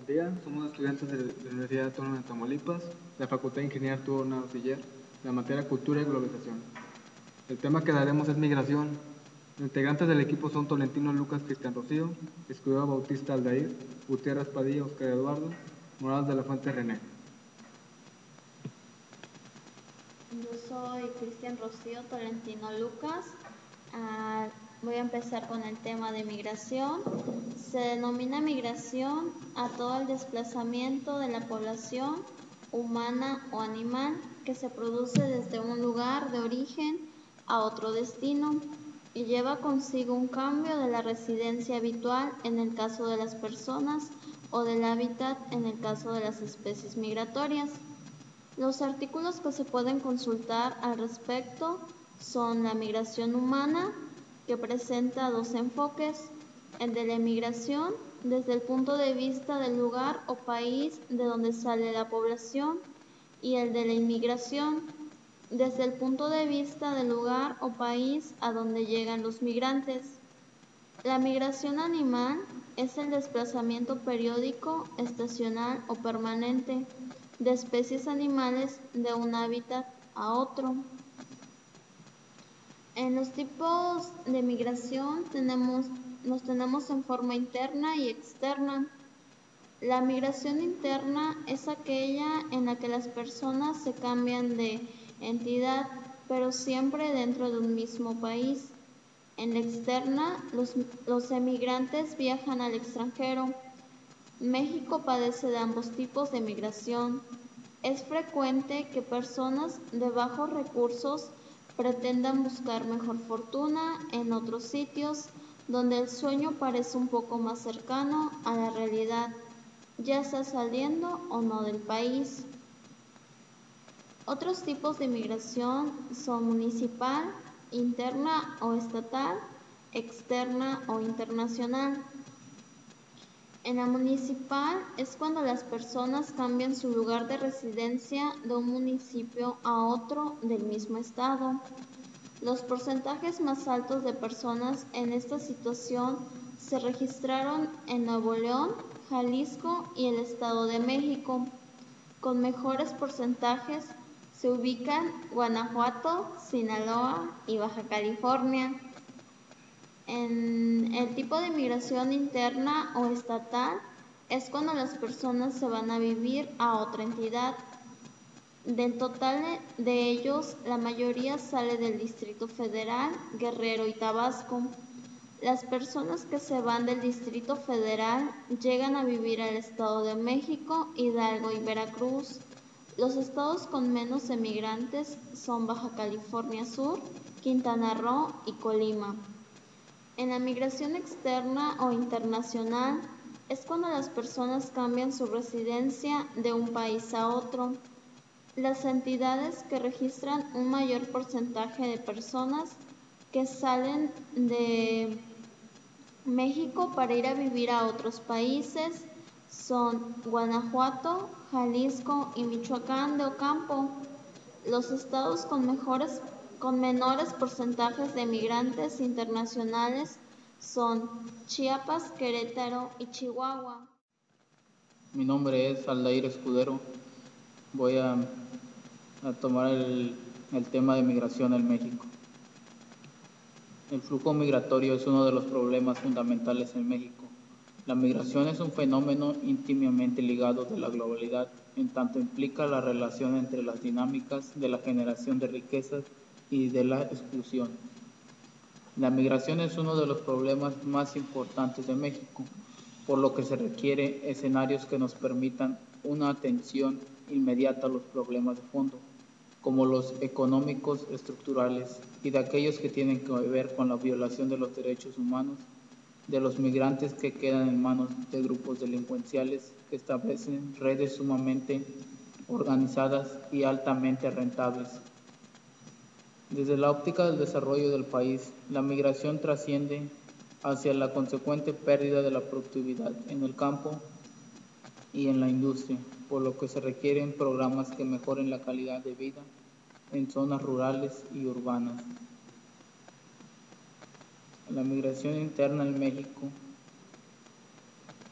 día, somos estudiantes de la Universidad Autónoma de Tamaulipas, la Facultad de Ingeniería Arturo Hernández Siller, la materia Cultura y Globalización. El tema que daremos es migración. Los integrantes del equipo son Tolentino Lucas Cristian Rocío, Escudero Bautista Aldair, Gutiérrez Padilla Oscar Eduardo, Morales de la Fuente René. Yo soy Cristian Rocío Tolentino Lucas. Voy a empezar con el tema de migración. Se denomina migración a todo el desplazamiento de la población humana o animal que se produce desde un lugar de origen a otro destino y lleva consigo un cambio de la residencia habitual en el caso de las personas o del hábitat en el caso de las especies migratorias. Los artículos que se pueden consultar al respecto son la migración humana, que presenta dos enfoques, el de la emigración desde el punto de vista del lugar o país de donde sale la población y el de la inmigración desde el punto de vista del lugar o país a donde llegan los migrantes. La migración animal es el desplazamiento periódico, estacional o permanente de especies animales de un hábitat a otro. En los tipos de migración los tenemos en forma interna y externa. La migración interna es aquella en la que las personas se cambian de entidad, pero siempre dentro de un mismo país. En la externa, los emigrantes viajan al extranjero. México padece de ambos tipos de migración. Es frecuente que personas de bajos recursos pretendan buscar mejor fortuna en otros sitios donde el sueño parece un poco más cercano a la realidad, ya sea saliendo o no del país. Otros tipos de migración son municipal, interna o estatal, externa o internacional. En la municipal es cuando las personas cambian su lugar de residencia de un municipio a otro del mismo estado. Los porcentajes más altos de personas en esta situación se registraron en Nuevo León, Jalisco y el Estado de México. Con mejores porcentajes se ubican Guanajuato, Sinaloa y Baja California. En el tipo de migración interna o estatal es cuando las personas se van a vivir a otra entidad. Del total de ellos, la mayoría sale del Distrito Federal, Guerrero y Tabasco. Las personas que se van del Distrito Federal llegan a vivir al Estado de México, Hidalgo y Veracruz. Los estados con menos emigrantes son Baja California Sur, Quintana Roo y Colima. En la migración externa o internacional es cuando las personas cambian su residencia de un país a otro. Las entidades que registran un mayor porcentaje de personas que salen de México para ir a vivir a otros países son Guanajuato, Jalisco y Michoacán de Ocampo. Los estados con menores porcentajes de migrantes internacionales son Chiapas, Querétaro y Chihuahua. Mi nombre es Aldair Escudero. Voy a tomar el tema de migración en México. El flujo migratorio es uno de los problemas fundamentales en México. La migración es un fenómeno íntimamente ligado de la globalidad, en tanto implica la relación entre las dinámicas de la generación de riquezas y de la exclusión. La migración es uno de los problemas más importantes de México, por lo que se requiere escenarios que nos permitan una atención inmediata a los problemas de fondo, como los económicos, estructurales y de aquellos que tienen que ver con la violación de los derechos humanos, de los migrantes que quedan en manos de grupos delincuenciales que establecen redes sumamente organizadas y altamente rentables. Desde la óptica del desarrollo del país, la migración trasciende hacia la consecuente pérdida de la productividad en el campo y en la industria, por lo que se requieren programas que mejoren la calidad de vida en zonas rurales y urbanas. La migración interna en México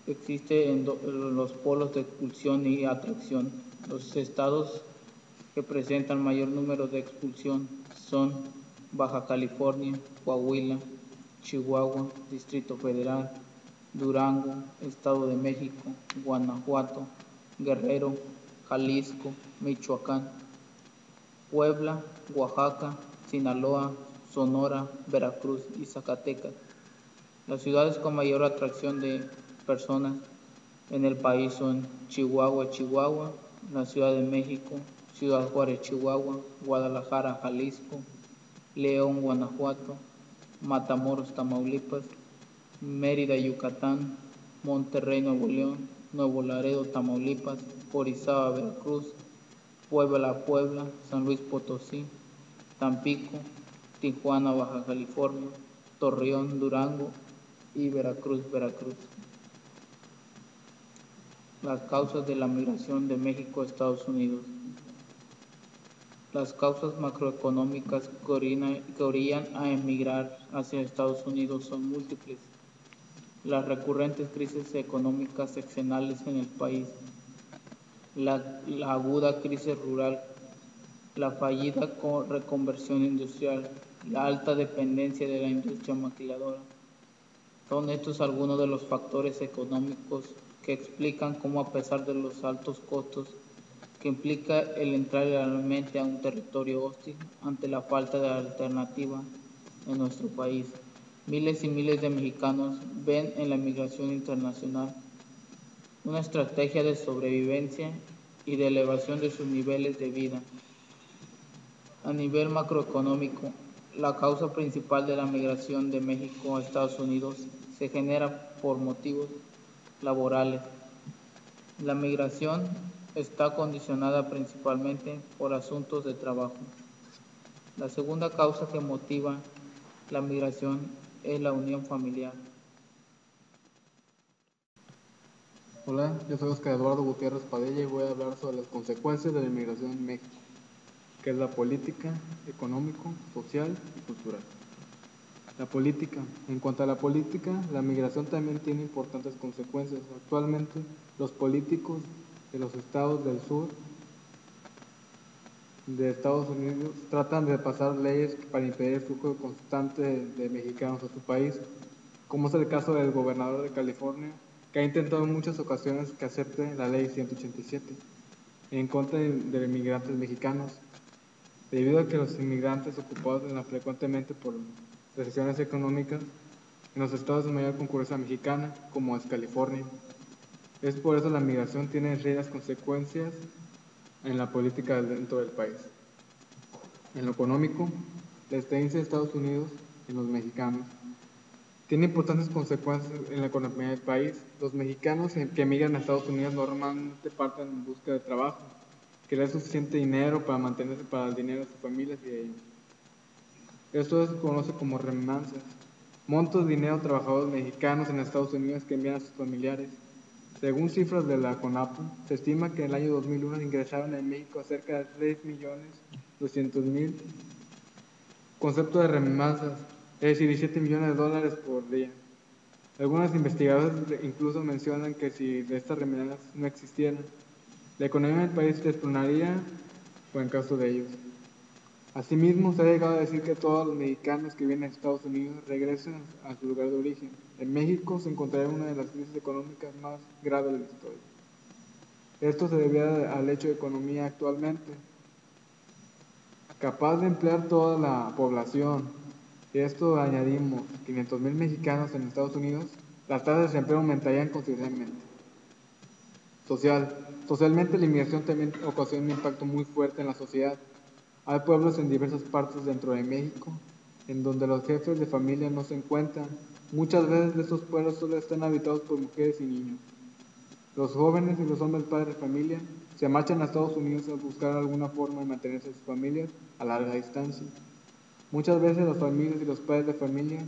existe en los polos de expulsión y atracción. Los estados que presentan mayor número de expulsión son Baja California, Coahuila, Chihuahua, Distrito Federal, Durango, Estado de México, Guanajuato, Guerrero, Jalisco, Michoacán, Puebla, Oaxaca, Sinaloa, Sonora, Veracruz y Zacatecas. Las ciudades con mayor atracción de personas en el país son Chihuahua, Chihuahua, la Ciudad de México, Ciudad Juárez, Chihuahua, Guadalajara, Jalisco, León, Guanajuato, Matamoros, Tamaulipas, Mérida, Yucatán, Monterrey, Nuevo León, Nuevo Laredo, Tamaulipas, Orizaba, Veracruz, Puebla, Puebla, San Luis Potosí, Tampico, Tijuana, Baja California, Torreón, Durango y Veracruz, Veracruz. Las causas de la migración de México a Estados Unidos. Las causas macroeconómicas que orillan a emigrar hacia Estados Unidos son múltiples. Las recurrentes crisis económicas seccionales en el país, la aguda crisis rural, la fallida reconversión industrial, la alta dependencia de la industria maquiladora. Son estos algunos de los factores económicos que explican cómo, a pesar de los altos costos que implica el entrar ilegalmente a un territorio hostil ante la falta de alternativa en nuestro país, miles y miles de mexicanos ven en la migración internacional una estrategia de sobrevivencia y de elevación de sus niveles de vida. A nivel macroeconómico, la causa principal de la migración de México a Estados Unidos se genera por motivos laborales. La migración está condicionada principalmente por asuntos de trabajo. La segunda causa que motiva la migración es la unión familiar. Hola, yo soy Oscar Eduardo Gutiérrez Padilla y voy a hablar sobre las consecuencias de la inmigración en México, que es la política, económico, social y cultural. La política. En cuanto a la política, la migración también tiene importantes consecuencias. Actualmente, los políticos de los estados del sur de Estados Unidos tratan de pasar leyes para impedir el flujo constante de mexicanos a su país, como es el caso del gobernador de California, que ha intentado en muchas ocasiones que acepte la ley 187 en contra de inmigrantes mexicanos, debido a que los inmigrantes ocupados frecuentemente por recesiones económicas en los estados de mayor concurrencia mexicana, como es California. Es por eso la migración tiene serias consecuencias en la política dentro del país. En lo económico, la estancia de Estados Unidos en los mexicanos tiene importantes consecuencias en la economía del país. Los mexicanos que emigran a Estados Unidos normalmente parten en busca de trabajo, que les dé suficiente dinero para mantenerse para el dinero de sus familias y de ellos. Esto se conoce como remanentes, montos de dinero trabajadores mexicanos en Estados Unidos que envían a sus familiares. Según cifras de la CONAPO, se estima que en el año 2001 ingresaron en México cerca de 6.200.000 concepto de remesas, es decir, $17 millones por día. Algunos investigadores incluso mencionan que si estas remesas no existieran, la economía del país desplomaría o en caso de ellos. Asimismo, se ha llegado a decir que todos los mexicanos que vienen a Estados Unidos regresen a su lugar de origen. En México se encontraría una de las crisis económicas más graves de la historia. Esto se debía al hecho de economía actualmente capaz de emplear toda la población. Si a esto añadimos 500.000 mexicanos en Estados Unidos, las tasas de desempleo aumentarían considerablemente. Socialmente, la inmigración también ocasiona un impacto muy fuerte en la sociedad. Hay pueblos en diversas partes dentro de México en donde los jefes de familia no se encuentran. Muchas veces estos pueblos solo están habitados por mujeres y niños. Los jóvenes y los hombres padres de familia se marchan a Estados Unidos a buscar alguna forma de mantenerse en sus familias a larga distancia. Muchas veces las familias y los padres de familia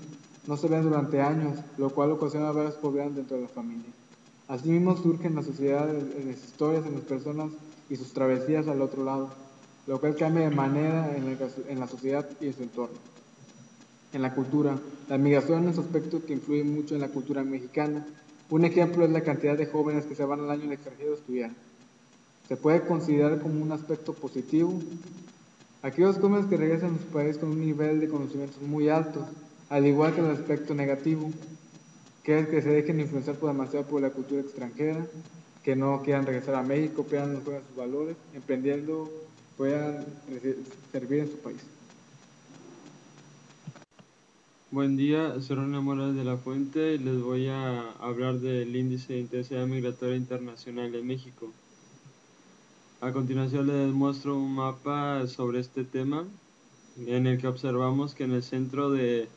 no se ven durante años, lo cual ocasiona varios problemas dentro de la familia. Asimismo surgen en la sociedad las historias en las personas y sus travesías al otro lado, lo cual cambia de manera en la sociedad y en su entorno. En la cultura, la migración es un aspecto que influye mucho en la cultura mexicana. Un ejemplo es la cantidad de jóvenes que se van al año al extranjero a estudiar. Se puede considerar como un aspecto positivo aquellos jóvenes que regresan a su país con un nivel de conocimientos muy alto, al igual que el aspecto negativo, que es que se dejen influenciar demasiado por la cultura extranjera, que no quieran regresar a México, pierdan no juegan sus valores, emprendiendo, puedan servir en su país. Buen día, soy Ronald Morales de la Fuente y les voy a hablar del índice de intensidad migratoria internacional de México. A continuación les muestro un mapa sobre este tema en el que observamos que en el centro del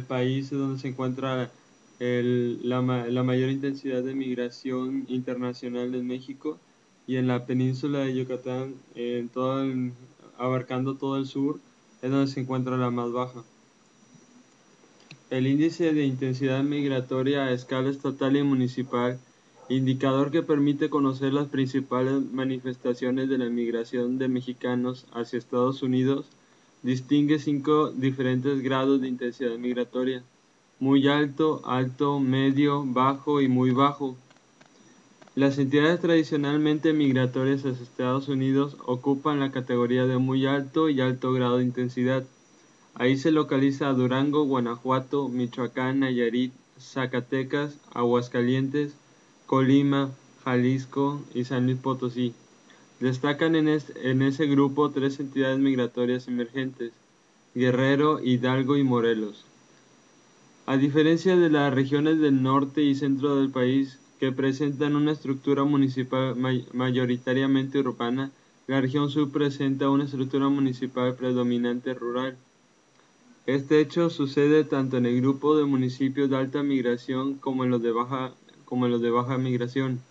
país es donde se encuentra la mayor intensidad de migración internacional en México, y en la península de Yucatán, abarcando todo el sur, es donde se encuentra la más baja. El índice de intensidad migratoria a escala estatal y municipal, indicador que permite conocer las principales manifestaciones de la migración de mexicanos hacia Estados Unidos, distingue 5 diferentes grados de intensidad migratoria: muy alto, alto, medio, bajo y muy bajo. Las entidades tradicionalmente migratorias hacia Estados Unidos ocupan la categoría de muy alto y alto grado de intensidad. Ahí se localiza Durango, Guanajuato, Michoacán, Nayarit, Zacatecas, Aguascalientes, Colima, Jalisco y San Luis Potosí. Destacan en ese grupo 3 entidades migratorias emergentes: Guerrero, Hidalgo y Morelos. A diferencia de las regiones del norte y centro del país, que presentan una estructura municipal mayoritariamente urbana, la región sur presenta una estructura municipal predominante rural. Este hecho sucede tanto en el grupo de municipios de alta migración como en los de baja migración,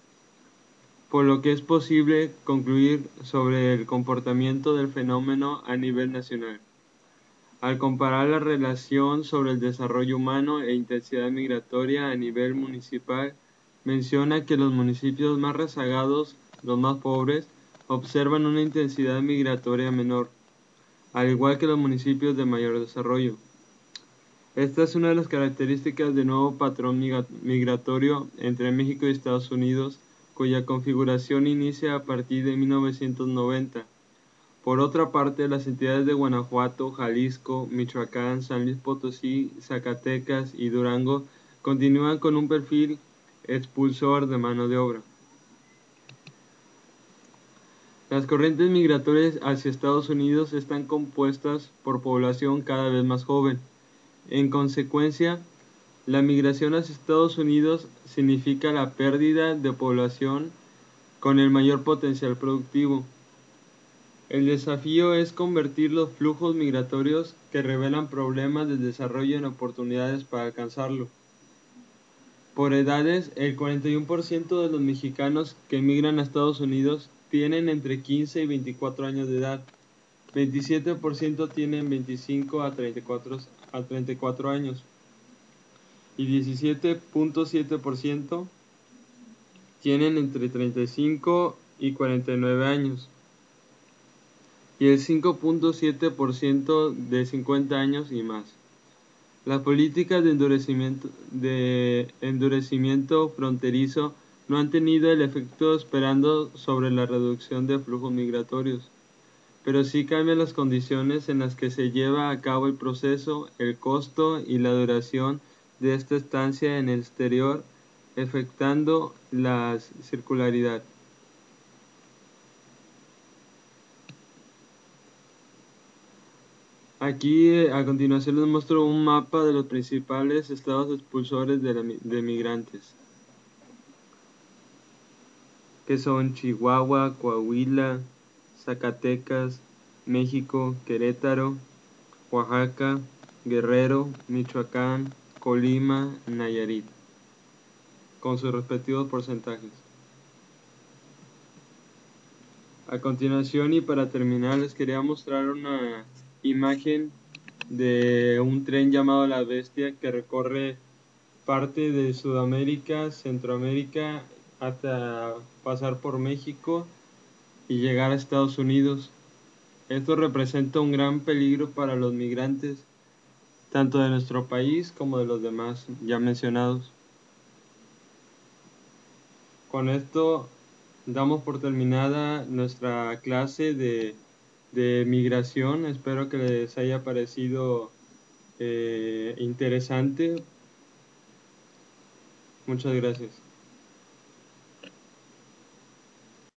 por lo que es posible concluir sobre el comportamiento del fenómeno a nivel nacional. Al comparar la relación sobre el desarrollo humano e intensidad migratoria a nivel municipal, menciona que los municipios más rezagados, los más pobres, observan una intensidad migratoria menor, al igual que los municipios de mayor desarrollo. Esta es una de las características del nuevo patrón migratorio entre México y Estados Unidos, cuya configuración inicia a partir de 1990. Por otra parte, las entidades de Guanajuato, Jalisco, Michoacán, San Luis Potosí, Zacatecas y Durango continúan con un perfil expulsor de mano de obra. Las corrientes migratorias hacia Estados Unidos están compuestas por población cada vez más joven. En consecuencia, la migración hacia Estados Unidos significa la pérdida de población con el mayor potencial productivo. El desafío es convertir los flujos migratorios que revelan problemas de desarrollo en oportunidades para alcanzarlo. Por edades, el 41% de los mexicanos que emigran a Estados Unidos tienen entre 15 y 24 años de edad, 27% tienen 25 a 34 años y 17.7% tienen entre 35 y 49 años. Y el 5.7% de 50 años y más. Las políticas de endurecimiento fronterizo no han tenido el efecto esperado sobre la reducción de flujos migratorios, pero sí cambian las condiciones en las que se lleva a cabo el proceso, el costo y la duración de esta estancia en el exterior, afectando la circularidad. Aquí a continuación les muestro un mapa de los principales estados expulsores de migrantes, que son Chihuahua, Coahuila, Zacatecas, México, Querétaro, Oaxaca, Guerrero, Michoacán, Colima, Nayarit, con sus respectivos porcentajes. A continuación y para terminar les quería mostrar una imagen de un tren llamado La Bestia que recorre parte de Sudamérica, Centroamérica, hasta pasar por México y llegar a Estados Unidos. Esto representa un gran peligro para los migrantes, tanto de nuestro país como de los demás ya mencionados. con esto damos por terminada nuestra clase de migración. Espero que les haya parecido interesante. Muchas gracias.